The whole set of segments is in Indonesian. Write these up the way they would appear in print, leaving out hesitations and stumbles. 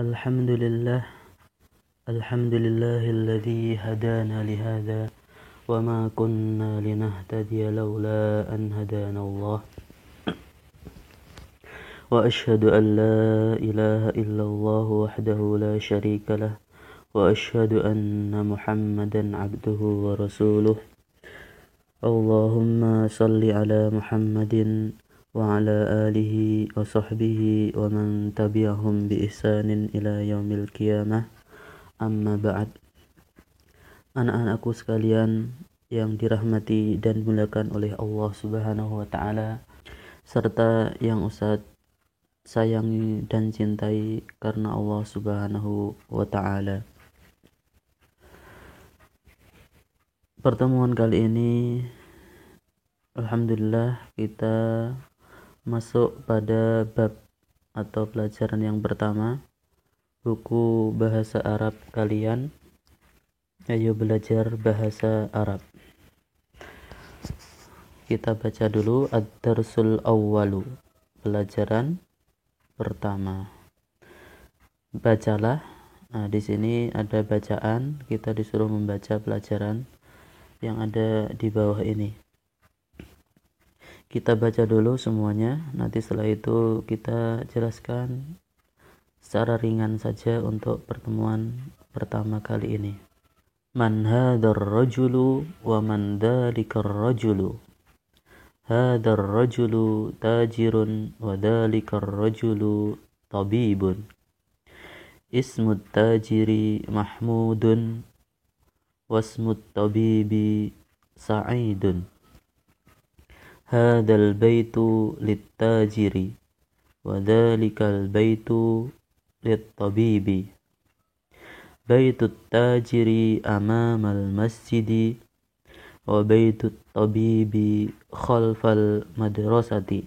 Alhamdulillah, alhamdulillahilladzi hadana lihada wa ma kunna linahtadiya laula an hadana Allah. Wa ashhadu an la ilaha illallah wahdahu la syarika lah wa ashhadu anna Muhammadan abduhu wa rasuluh. Allahumma salli ala Muhammadin wa ala alihi wa sahbihi wa man tabi'ahum bi ihsanin ila yaumil qiyamah. Amma ba'd. Anak-anakku sekalian yang dirahmati dan dimuliakan oleh Allah Subhanahu wa taala, serta yang Ustaz sayangi dan cintai karena Allah Subhanahu wa taala. Pertemuan kali ini alhamdulillah kita masuk pada bab atau pelajaran yang pertama, buku bahasa Arab kalian. Ayo belajar bahasa Arab. Kita baca dulu ad-darsul awwalu, pelajaran pertama. Bacalah. Nah, di sini ada bacaan, kita disuruh membaca pelajaran yang ada di bawah ini. Kita baca dulu semuanya, nanti setelah itu kita jelaskan secara ringan saja untuk pertemuan pertama kali ini. Man hadzal rajulu wa man dzalikar rajulu. Hadzal rajulu tajirun wa dzalikar rajulu tabibun. Ismut tajiri Mahmudun wasmut tabibi Sa'idun. Hadzal baitu lit-tajiri wa dzalikal baitu lit-tabibi. Baitut tajiri amamal masjidi wa baitut tabibi khalfal madrasati.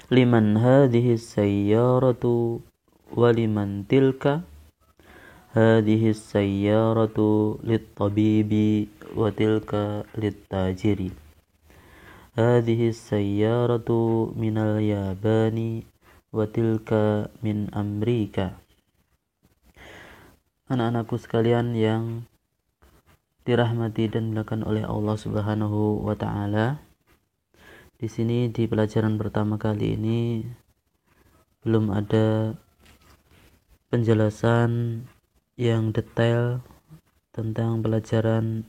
Liman hadhihi sayyaratu wa liman tilka. Hadhihi sayyaratu lit-tabibi wa tilka lit-tajiri. Hadhihi sayyaratu minal Yabani wa tilka min Amerika. Anak-anakku sekalian yang dirahmati dan dimuliakan oleh Allah Subhanahu wa taala. Di sini di pelajaran pertama kali ini belum ada penjelasan yang detail tentang pelajaran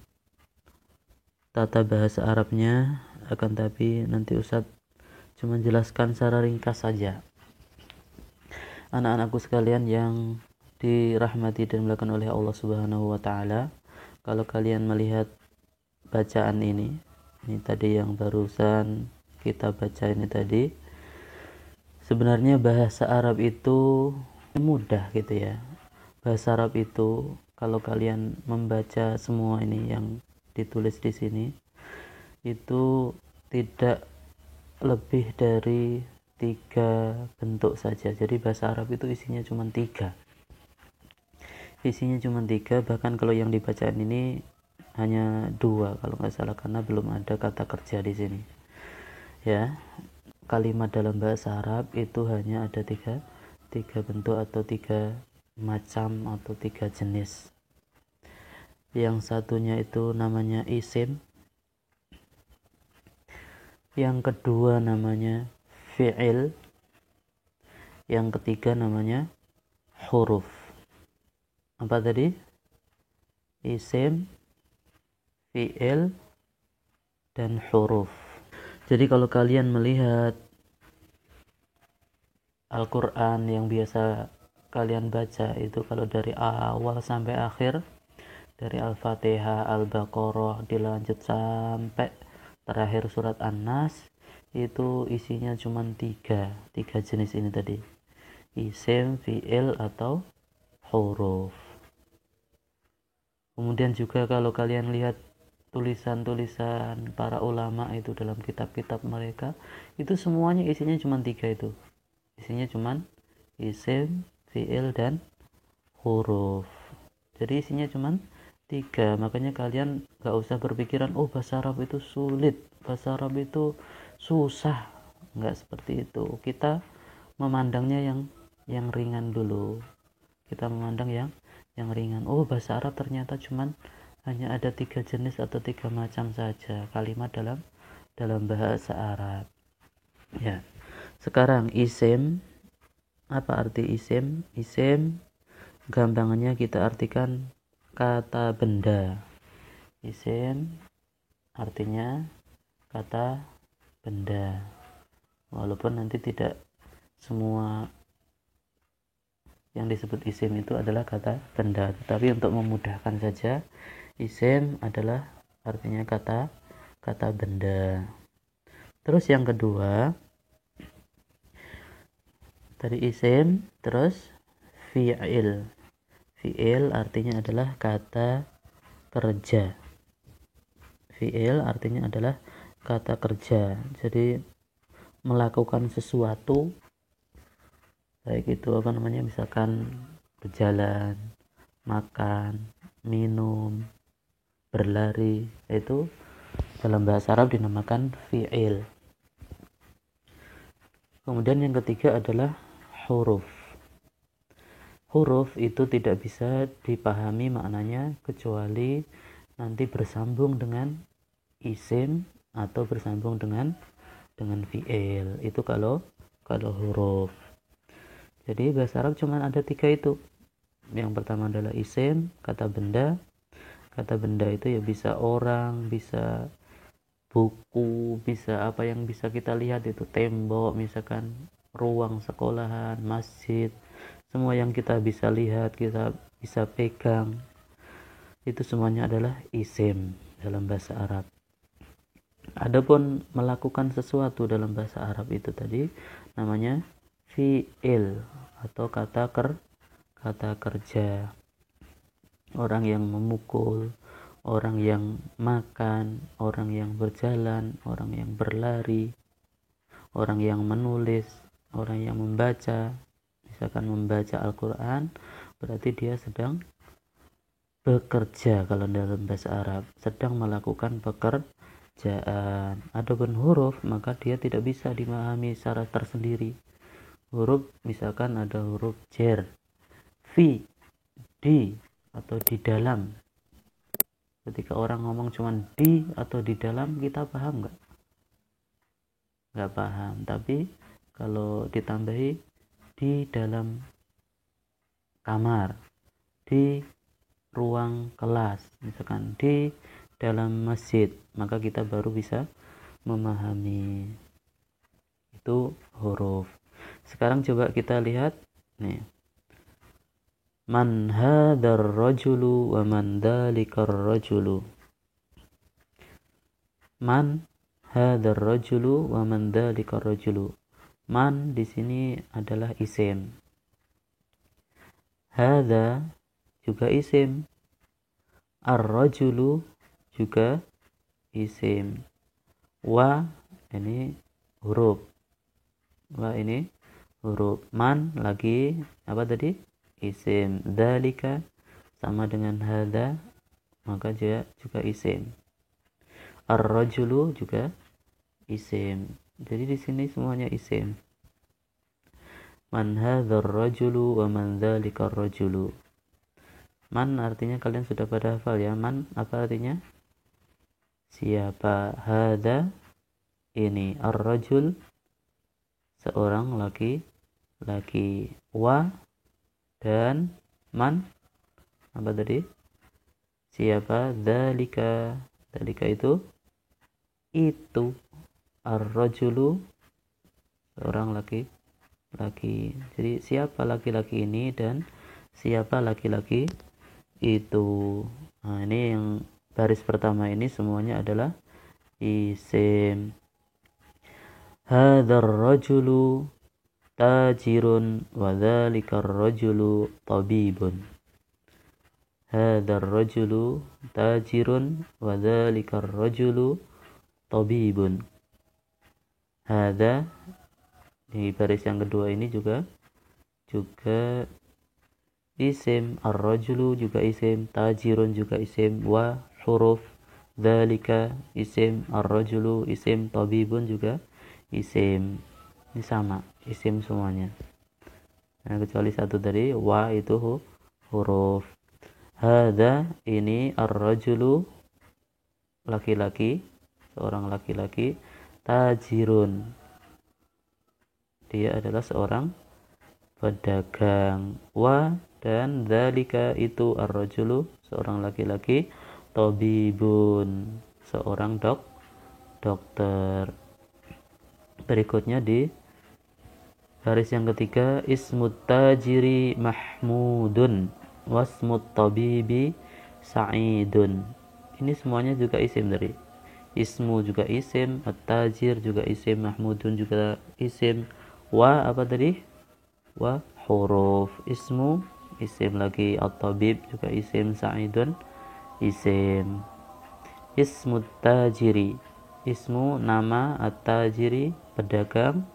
tata bahasa Arabnya, akan tapi nanti Ustadz cuma jelaskan secara ringkas saja. Anak-anakku sekalian yang dirahmati dan dimuliakan oleh Allah Subhanahu wa taala, kalau kalian melihat bacaan ini tadi yang barusan kita baca ini tadi, sebenarnya bahasa Arab itu mudah gitu ya. Bahasa Arab itu kalau kalian membaca semua ini yang ditulis di sini, itu tidak lebih dari 3 bentuk saja. Jadi bahasa Arab itu isinya cuma 3. Bahkan kalau yang dibacaan ini hanya 2 kalau nggak salah, karena belum ada kata kerja di sini. Ya, kalimat dalam bahasa Arab itu hanya ada 3 bentuk atau 3 macam atau 3 jenis. Yang satunya itu namanya isim, yang kedua namanya fi'il, yang ketiga namanya huruf. Apa tadi? Isim, fi'il, dan huruf. Jadi kalau kalian melihat Al-Quran yang biasa kalian baca itu, kalau dari awal sampai akhir, dari Al-Fatihah, Al-Baqarah, dilanjut sampai terakhir surat An-Nas, itu isinya cuma 3 jenis ini tadi, isim, fi'il, atau huruf. Kemudian juga kalau kalian lihat tulisan-tulisan para ulama itu dalam kitab-kitab mereka, itu semuanya isinya cuma 3 itu. Isinya cuma isim, fi'il, dan huruf. Jadi isinya cuma 3. Makanya kalian gak usah berpikiran, oh bahasa Arab itu sulit, bahasa Arab itu susah. Enggak seperti itu. Kita memandangnya yang yang ringan dulu. Kita memandang yang ringan. Oh, bahasa Arab ternyata cuman hanya ada 3 jenis atau 3 macam saja kalimat dalam bahasa Arab. Ya. Sekarang isim, apa arti isim? Isim gampangannya kita artikan kata benda. Isim artinya kata benda. Walaupun nanti tidak semua yang disebut isim itu adalah kata benda, tetapi untuk memudahkan saja, isim adalah artinya kata benda. Terus yang kedua, dari isim, terus fi'il. Fi'il artinya adalah kata kerja. Fi'il artinya adalah kata kerja. Jadi melakukan sesuatu, baik itu misalkan berjalan, makan, minum, berlari, itu dalam bahasa Arab dinamakan fi'il. Kemudian yang ketiga adalah huruf. Huruf itu tidak bisa dipahami maknanya kecuali nanti bersambung dengan isim atau bersambung dengan fi'il. Itu kalau huruf. Jadi bahasa Arab cuma ada 3 itu. Yang pertama adalah isim, kata benda. Kata benda itu ya bisa orang, bisa buku, bisa apa yang bisa kita lihat, itu tembok, misalkan ruang sekolahan, masjid, semua yang kita bisa lihat, kita bisa pegang, itu semuanya adalah isim dalam bahasa Arab. Adapun melakukan sesuatu dalam bahasa Arab itu tadi namanya fi'il atau kata kerja. Orang yang memukul, orang yang makan, orang yang berjalan, orang yang berlari, orang yang menulis, orang yang membaca. Misalkan membaca Al-Quran, berarti dia sedang bekerja kalau dalam bahasa Arab, sedang melakukan pekerjaan. Adapun huruf, maka dia tidak bisa dimahami secara tersendiri. Huruf misalkan ada huruf jar, fi, di, atau di dalam. Ketika orang ngomong cuman di atau di dalam, kita paham nggak paham. Tapi kalau ditambahi di dalam kamar, di ruang kelas, misalkan di dalam masjid, maka kita baru bisa memahami. Itu huruf. Sekarang coba kita lihat nih. Man hadar rajulu wa man dalikar rajulu. Man hadar rajulu wa man dalikar rajulu. Man di sini adalah isim. Hada juga isim. Ar-rajulu juga isim. Wa ini huruf. Wa ini huruf. Man lagi apa tadi? Isim. Dalika sama dengan hada, maka dia juga isim. Ar-rajulu juga isim. Jadi di sini semuanya isim. Man hadzal rajulu wa man dzalika rajulu. Man artinya kalian sudah pada hafal ya. Man apa artinya? Siapa? Hadza ini ar-rajul, seorang laki-laki. Wa dan man apa tadi? Siapa? Dzalika. Dzalika itu ar-rajulu, seorang laki-laki. Jadi siapa laki-laki ini dan siapa laki-laki itu. Nah, ini yang baris pertama ini semuanya adalah isim. Hadzal rajulu tajirun wa dzalikar rajulu tabibun. Hadzal rajulu tajirun wa dzalikar rajulu tabibun. Hadza di baris yang kedua ini juga isim. Ar-rajulu juga isim, tajirun juga isim, wa huruf, dzalika isim, ar-rajulu isim, tabibun juga isim. Ini sama, isim semuanya. Nah, kecuali satu tadi, wa itu huruf. Hadza ini ar-rajulu, laki-laki, seorang laki-laki. Tajirun, dia adalah seorang pedagang. Wa dan dzalika itu ar-rajulu, seorang laki-laki. Tabibun, seorang dokter. Berikutnya di baris yang ketiga, ismut tajiri mahmudun wasmut tabibi sa'idun. Ini semuanya juga isim dari ismu juga isim, at-tajir juga isim, mahmudun juga isim. Wa apa tadi? Wa huruf. Ismu isim lagi, at-tabib juga isim, sa'idun isim. Ismu tajiri, ismu nama, at-tajiri pedagang,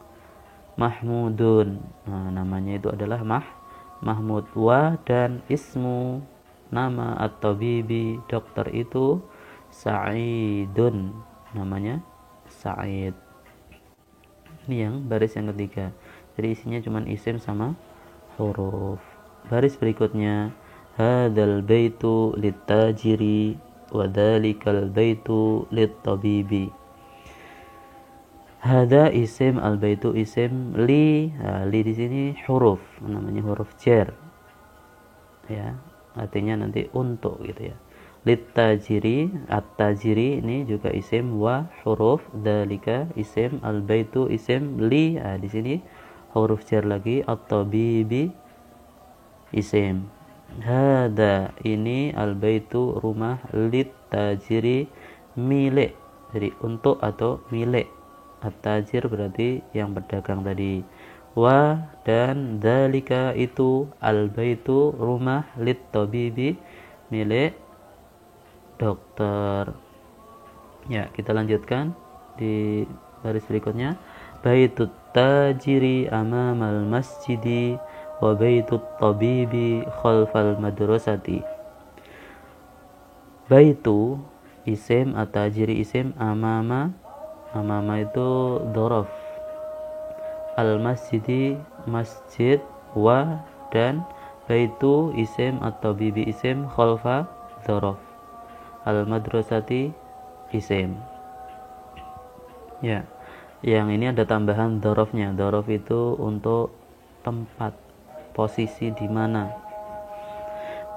mahmudun, nah, namanya itu adalah Mahmud. Wa dan ismu nama at-tabibi dokter itu Sa'idun, namanya Sa'id. Ini yang baris yang ketiga. Jadi isinya cuma isim sama huruf. Baris berikutnya, hadzal baitu litajiri wa dzalikal baitu littabibi. Hada isim, al baitu isim, li, nah, li di sini huruf, namanya huruf jar, ya, artinya nanti untuk gitu ya. Litajiri, at-tajiri ini juga isim, wa huruf, dalika isim, al baitu isim, li, nah, di sini huruf jar lagi, at-tabibi isim. Hada ini al baitu rumah, litajiri milik, jadi untuk atau milik. At-tajir berarti yang berdagang tadi. Wa dan dzalika itu al baitu rumah, lit tabibi milik dokter. Ya, kita lanjutkan di baris berikutnya. Baitut tajiri amamal masjidi wa baitut tabibi khalfal madrasati. Baitu isim, at-tajiri isim, amama itu dhorof, al masjidi masjid, wa dan baitu isim, at-tabibi isim, khalfa dhorof, al madrasati isim. Ya, yang ini ada tambahan dhorofnya. Dhorof itu untuk tempat, posisi di mana.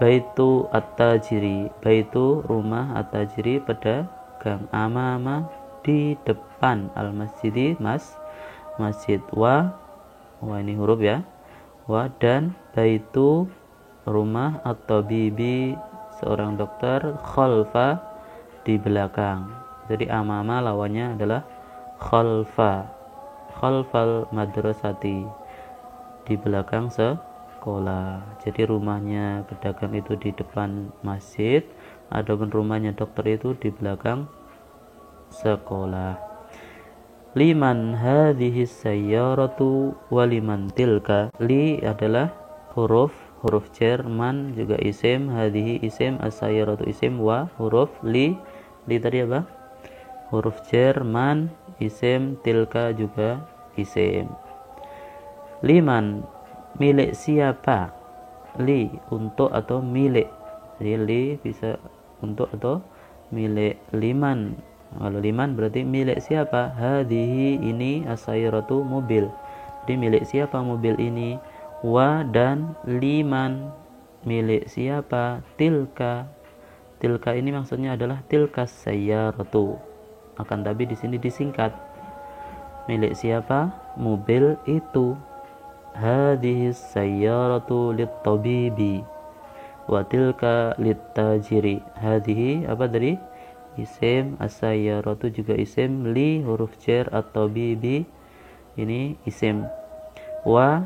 Baitu at-tajiri, baitu rumah, at-tajiri pedagang, amama di depan, al masjidi masjid, wa ini huruf ya, wa dan baitu rumah, at-tabibi seorang dokter, khalfa di belakang. Jadi amama lawannya adalah khalfal madrasati, di belakang sekolah. Jadi rumahnya pedagang itu di depan masjid, adapun rumahnya dokter itu di belakang sekolah. Liman hadhihi sayyaratu waliman tilka. Li adalah huruf jar, man juga isim, hadhihi isim, as-sayyaratu isim, wa huruf. Li tadi apa? Huruf jar, man isim, tilka juga isim. Liman milik siapa? Li untuk atau milik. Jadi li bisa untuk atau milik. Liman, kalau liman berarti milik siapa? Hadhihi ini as-sayyaratu mobil. Jadi milik siapa mobil ini? Wa dan liman milik siapa? Tilka. Tilka ini maksudnya adalah tilka sayyaratu. Akan tapi di sini disingkat. Milik siapa? Mobil itu. Hadhihi sayyaratu lit-tabibi wa tilka lit-tajiri. Hadhihi apa tadi? Isim, as-sayyaratu juga isim, li huruf jar, at-tabibi ini isim, wa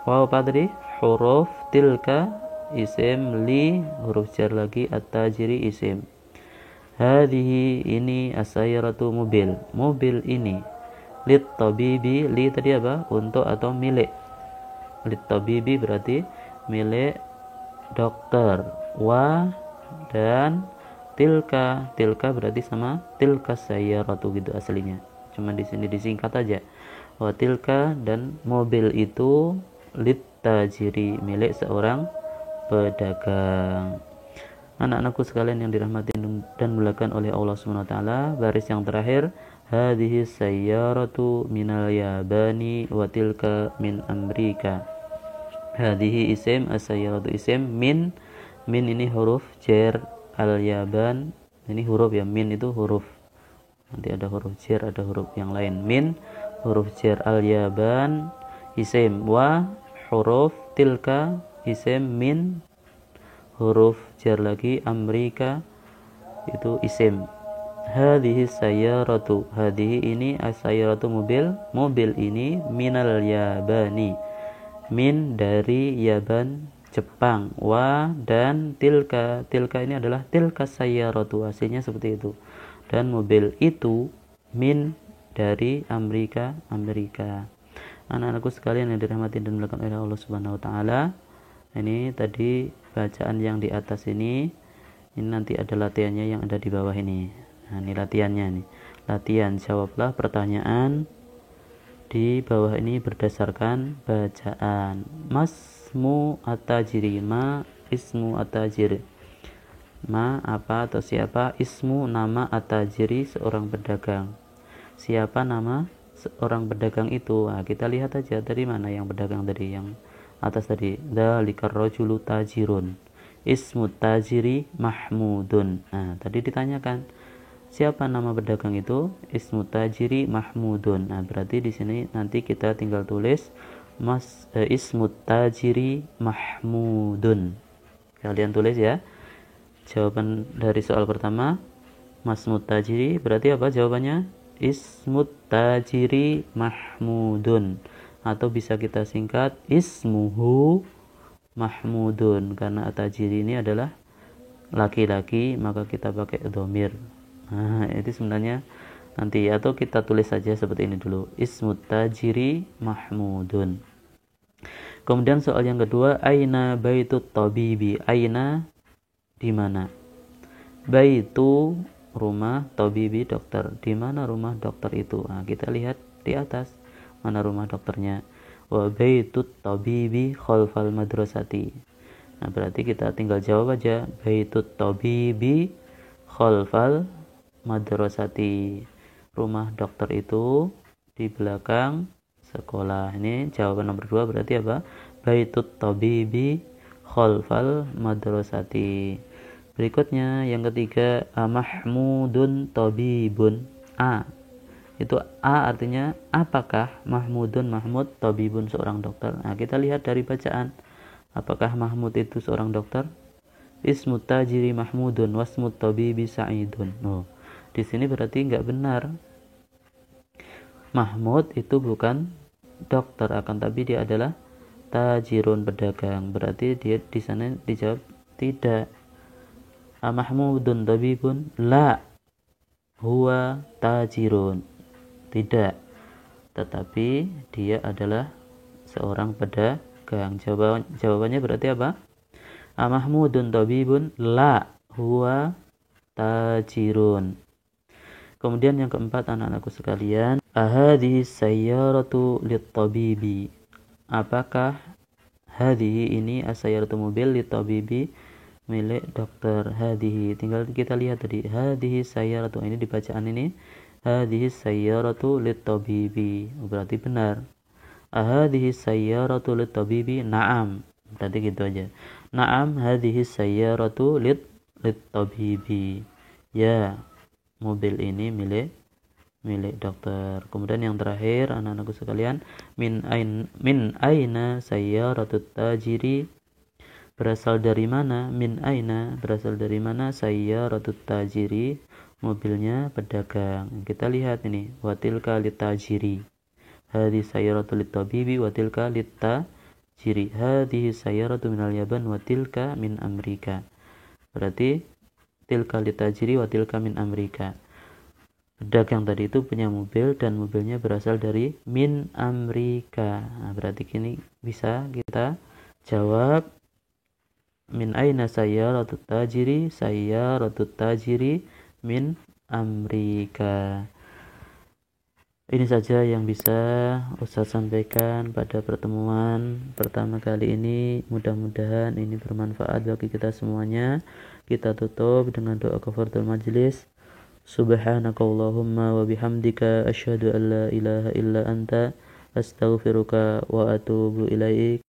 apa tadi? Huruf, tilka isim, li huruf jar lagi, at-tajiri isim. Hadhihi ini as-sayyaratu mobil ini. Lit-tabibi, li tadi apa? Untuk atau milik. Lit-tabibi berarti milik dokter. Wa dan tilka berarti sama tilka sayyaratu gitu aslinya. Cuma di sini disingkat aja. Wa tilka dan mobil itu lit tajiri, milik seorang pedagang. Anak-anakku sekalian yang dirahmati dan dimuliakan oleh Allah Subhanahu wa taala, baris yang terakhir, hadhihi sayyaratu minal yabani wa tilka min Amerika. Hadhihi isim, as-sayyaratu isim, min ini huruf jar, al-yaban ini huruf ya, min itu huruf, nanti ada huruf jar, ada huruf yang lain. Min huruf jar, al-yaban isim, wa huruf tilka isim, min huruf jar lagi, Amerika itu isim. Hadhihi sayyaratu, hadhihi ini as-sayyaratu mobil ini, minal yabani, min dari Yaban Jepang, wa dan tilka ini adalah tilka sayyaratu, aslinya seperti itu, dan mobil itu min dari Amerika. Anak-anakku sekalian yang dirahmati dan dimuliakan oleh Allah Subhanahu wa taala, ini tadi bacaan yang di atas ini nanti ada latihannya yang ada di bawah ini. Nah, ini latihannya nih. Latihan jawablah pertanyaan di bawah ini berdasarkan bacaan. Masmu at-tajiri, ma ismu at-tajiri. Ma apa atau siapa, ismu nama, at-tajiri seorang pedagang. Siapa nama seorang pedagang itu? Nah, kita lihat aja dari mana yang pedagang tadi, yang atas tadi. Dzalikar rajulu tajirun. Ismu tajiri Mahmudun. Nah, tadi ditanyakan siapa nama pedagang itu? Ismu tajiri Mahmudun. Nah, berarti di sini nanti kita tinggal tulis ismu tajiri Mahmudun. Kalian tulis ya. Jawaban dari soal pertama, Masmu tajiri, berarti apa jawabannya? Ismu tajiri Mahmudun. Atau bisa kita singkat ismuhu Mahmudun, karena at-tajiri ini adalah laki-laki, maka kita pakai dhamir. Nah, itu sebenarnya nanti, atau kita tulis saja seperti ini dulu, ismut tajiri Mahmudun. Kemudian soal yang kedua, aina baitut tabibi, aina di mana? Baitu rumah, tabibi dokter, di mana rumah dokter itu? Nah, kita lihat di atas mana rumah dokternya. Wa baitut tabibi khalfal madrasati. Nah, berarti kita tinggal jawab aja, baitut tabibi khalfal madrasati. Rumah dokter itu di belakang sekolah. Ini jawaban nomor 2, berarti apa? Baitut tabibi khalfal madrasati. Berikutnya yang ketiga, Mahmudun tabibun. Itu A artinya apakah Mahmudun, Mahmud, tabibun seorang dokter. Nah, kita lihat dari bacaan, apakah Mahmud itu seorang dokter? Ismut tajiri Mahmudun wasmut tabibi Sa'idun. Di sini berarti enggak benar. Mahmud itu bukan dokter, akan tapi dia adalah tajirun, pedagang. Berarti dia di sana dijawab tidak. Mahmudun tabibun, la huwa tajirun, tidak, tetapi dia adalah seorang pedagang. Jawabannya berarti apa? Mahmudun tabibun, la huwa tajirun. Kemudian yang keempat, anak-anakku sekalian, ahadhihi sayyaratu lit-tabibi. Apakah hadhihi ini as-sayyaratu mobil, lit-tabibi milik dokter. Hadhihi, tinggal kita lihat tadi, hadhihi sayyaratu, ini di bacaan ini hadhihi sayyaratu lit-tabibi, berarti benar. Hadhihi sayyaratu lit-tabibi, na'am, berarti gitu aja. Na'am hadhihi sayyaratu lit-tabibi. Ya, mobil ini milik dokter. Kemudian yang terakhir, anak-anakku sekalian, min aina sayyaratut tajiri, berasal dari mana? Min aina, berasal dari mana? Sayyaratut tajiri, mobilnya pedagang. Kita lihat ini, watilka litajiri. Hadhihi sayyaratu lit-tabibi watilka litajiri. Hadhihi sayyaratu minal Yaban watilka min Amerika. Berarti tilka litajiri watilka min Amerika. Pedagang tadi itu punya mobil dan mobilnya berasal dari min Amerika. Nah, berarti kini bisa kita jawab, min aina sayyaratut tajiri, sayyaratut tajiri min Amerika. Ini saja yang bisa Ustaz sampaikan pada pertemuan pertama kali ini. Mudah-mudahan ini bermanfaat bagi kita semuanya. Kita tutup dengan doa kafaratul majlis. Subhanakallahumma wa bihamdika asyhadu an la ilaha illa anta astaghfiruka wa atubu ilaik.